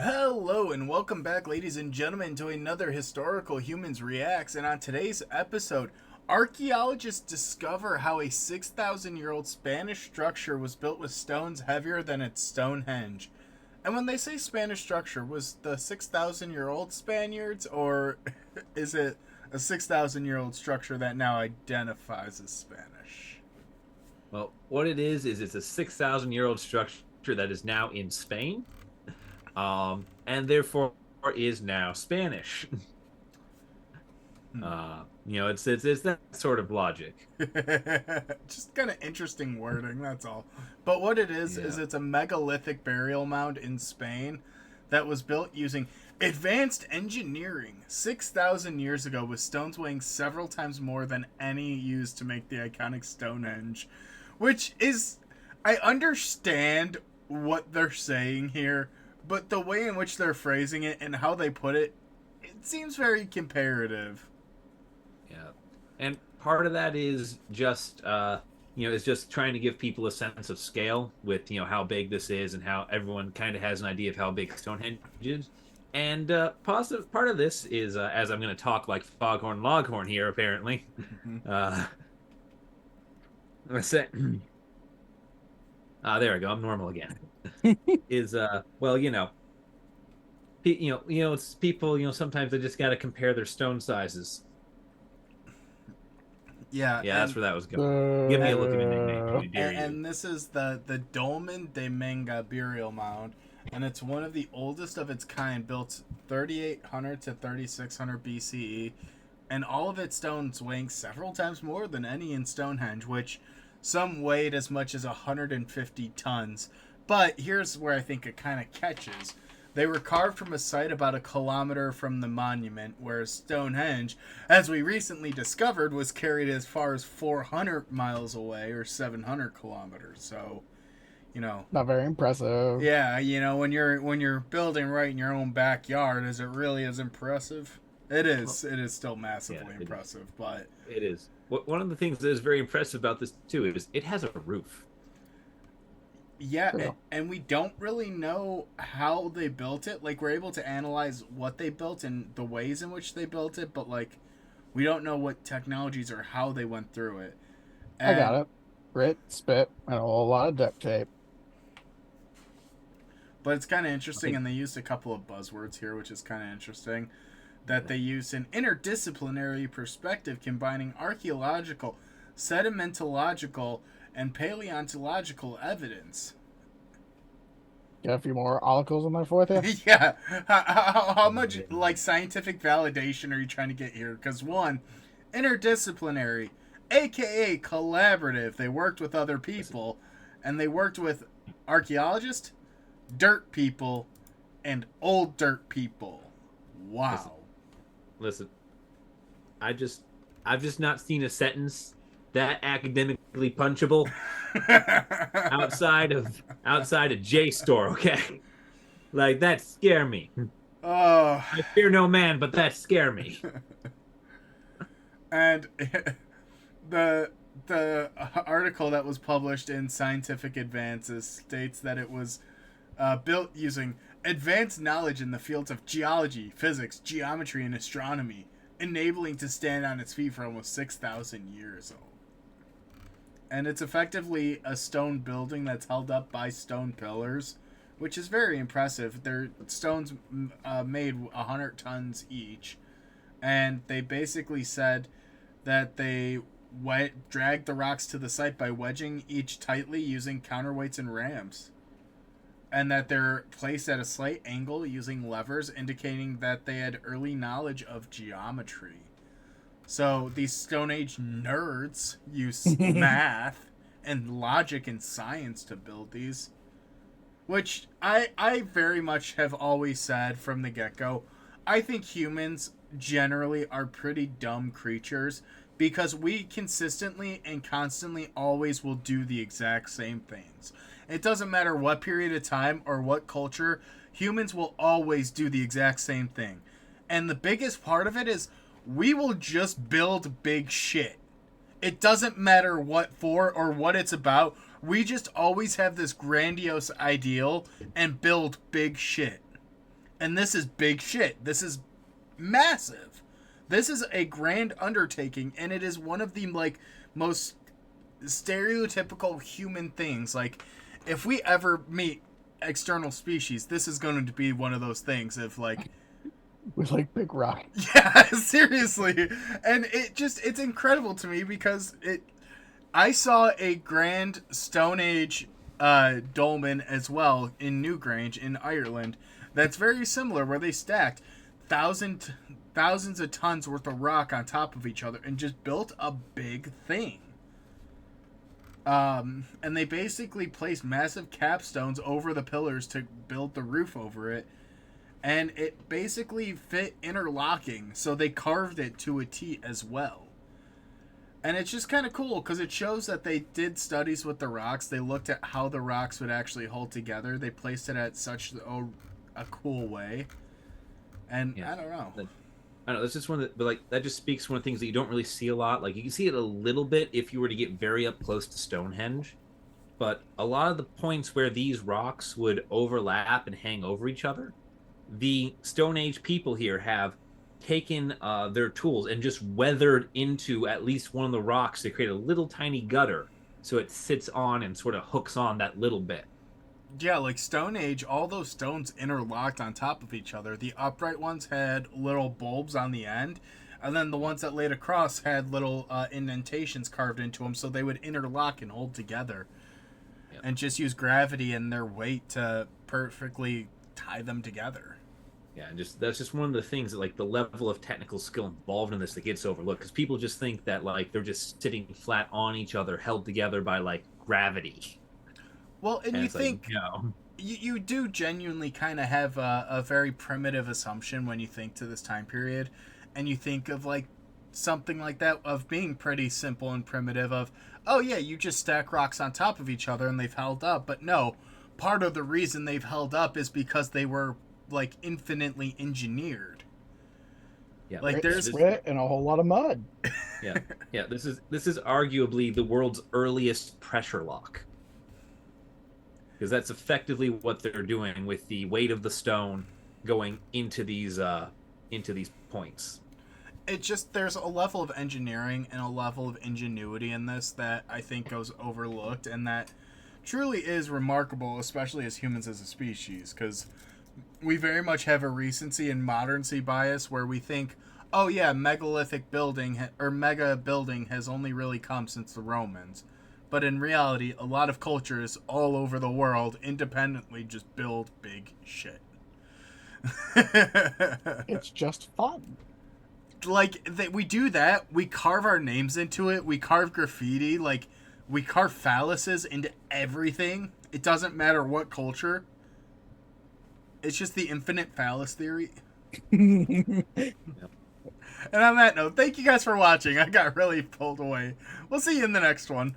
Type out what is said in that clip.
Hello and welcome back, ladies and gentlemen, to another Historical Humans Reacts. And on today's episode, archaeologists discover how a 6,000-year-old Spanish structure was built with stones heavier than its Stonehenge. And when they say Spanish structure, was the 6,000-year-old Spaniards, or is it a 6,000-year-old structure that now identifies as Spanish? Well, what it is it's a 6,000-year-old structure that is now in Spain, and therefore is now Spanish. It's that sort of logic. Just kind of interesting wording, that's all. But what it is Yeah. it's a megalithic burial mound in Spain that was built using advanced engineering 6,000 years ago, with stones weighing several times more than any used to make the iconic Stonehenge. Which is, I understand what they're saying here, but the way in which they're phrasing it and how they put it, it seems very comparative. Yeah. And part of that is just is just trying to give people a sense of scale with how big this is and how everyone kind of has an idea of how big Stonehenge is. And positive part of this is as I'm going to talk like Foghorn Loghorn here, apparently. uh, let's say, there we go. I'm normal again. Is well, it's people. Sometimes they just got to compare their stone sizes. Yeah, Yeah, that's and where that was going. Give me a look of and, indignation, I dare you. and this is the Dolmen de Manga burial mound, and it's one of the oldest of its kind, built 3,800 to 3,600 BCE, and all of its stones weighing several times more than any in Stonehenge, which some weighed as much as 150 tons. But here's where I think it kind of catches. They were carved from a site about a kilometer from the monument, whereas Stonehenge, as we recently discovered, was carried as far as 400 miles away, or 700 kilometers. So, you know, Not very impressive. yeah, when you're building right in your own backyard, is it really as impressive? It Well, is. It is still yeah, massively impressive, but it is. One of the things that is very impressive about this too is it has a roof. yeah, and, True. and we don't really know how they built it. Like, we're able to analyze what they built and the ways in which they built it, but like, we don't know what technologies or how they went through it. I got And it. Grit, spit, and a whole lot of duct tape. but it's kind of I interesting, think and they used a couple of buzzwords here, which is kind of interesting. That they use an interdisciplinary perspective combining archaeological, sedimentological, and paleontological evidence. Got a few more articles in there for you. Yeah, how much like scientific validation are you trying to get here? Because one, interdisciplinary, aka collaborative. They worked with other listen, people, and they worked with archaeologists, dirt people, and old dirt people. listen, Wow. listen. I've just not seen a sentence that academically punchable outside of JSTOR. Okay, like that scare me. Oh, I fear no man, but that scare me. and the the article that was published in Scientific Advances states that it was built using advanced knowledge in the fields of geology, physics, geometry, and astronomy, enabling to stand on its feet for almost 6,000 years old. And it's effectively a stone building that's held up by stone pillars, which is very impressive. They're stones made 100 tons each, and they basically said that they dragged the rocks to the site by wedging each tightly using counterweights and rams, and that they're placed at a slight angle using levers, indicating that they had early knowledge of geometry. So these Stone Age nerds use math and logic and science to build these, which I very much have always said from the get go. I think humans generally are pretty dumb creatures because we consistently and constantly always will do the exact same things. It doesn't matter what period of time or what culture, humans will always do the exact same thing. And the biggest part of it is we will just build big shit. It doesn't matter what for or what it's about. We just always have this grandiose ideal and build big shit. And this is big shit. This is massive. This is a grand undertaking, and it is one of the like most stereotypical human things. Like, if we ever meet external species, this is going to be one of those things. If like, With like big rock. yeah, seriously, and it's incredible to me because I saw a grand Stone Age dolmen as well in Newgrange in Ireland. That's very similar, where they stacked thousands of tons worth of rock on top of each other and just built a big thing. And they basically placed massive capstones over the pillars to build the roof over it. And it basically fit interlocking, so they carved it to a T as well. And it's just kind of cool because it shows that they did studies with the rocks. They looked at how the rocks would actually hold together. They placed it at such a cool way. And Yeah. I don't know. I don't know. That's just one of the, but like that just speaks to one of the things that you don't really see a lot. Like you can see it a little bit if you were to get very up close to Stonehenge, but a lot of the points where these rocks would overlap and hang over each other, the Stone Age people here have taken their tools and just weathered into at least one of the rocks to create a little tiny gutter, so it sits on and sort of hooks on that little bit. Yeah, like Stone Age, all those stones interlocked on top of each other. The upright ones had little bulbs on the end, and then the ones that laid across had little indentations carved into them, so they would interlock and hold together. Yep. And just use gravity and their weight to perfectly tie them together. Yeah, and just that's just one of the things that like the level of technical skill involved in this that gets overlooked, because people just think that like they're just sitting flat on each other, held together by like gravity. Well, and you think like, no. you do genuinely kind of have a very primitive assumption when you think to this time period, and you think of like something like that of being pretty simple and primitive of, oh yeah, you just stack rocks on top of each other and they've held up. But no, part of the reason they've held up is because they were like infinitely engineered. Yeah, like there's sweat and a whole lot of mud. Yeah. This is arguably the world's earliest pressure lock, because that's effectively what they're doing with the weight of the stone going into these points. It just, there's a level of engineering and a level of ingenuity in this that I think goes overlooked, and that truly is remarkable, especially as humans as a species, because we very much have a recency and moderncy bias where we think, oh yeah, megalithic building or mega building has only really come since the Romans. But in reality, a lot of cultures all over the world independently just build big shit. It's just fun. Like, we do that. We carve our names into it. We carve graffiti. Like, we carve phalluses into everything. It doesn't matter what culture. It's just the infinite phallus theory. And on that note, thank you guys for watching. I got really pulled away. We'll see you in the next one.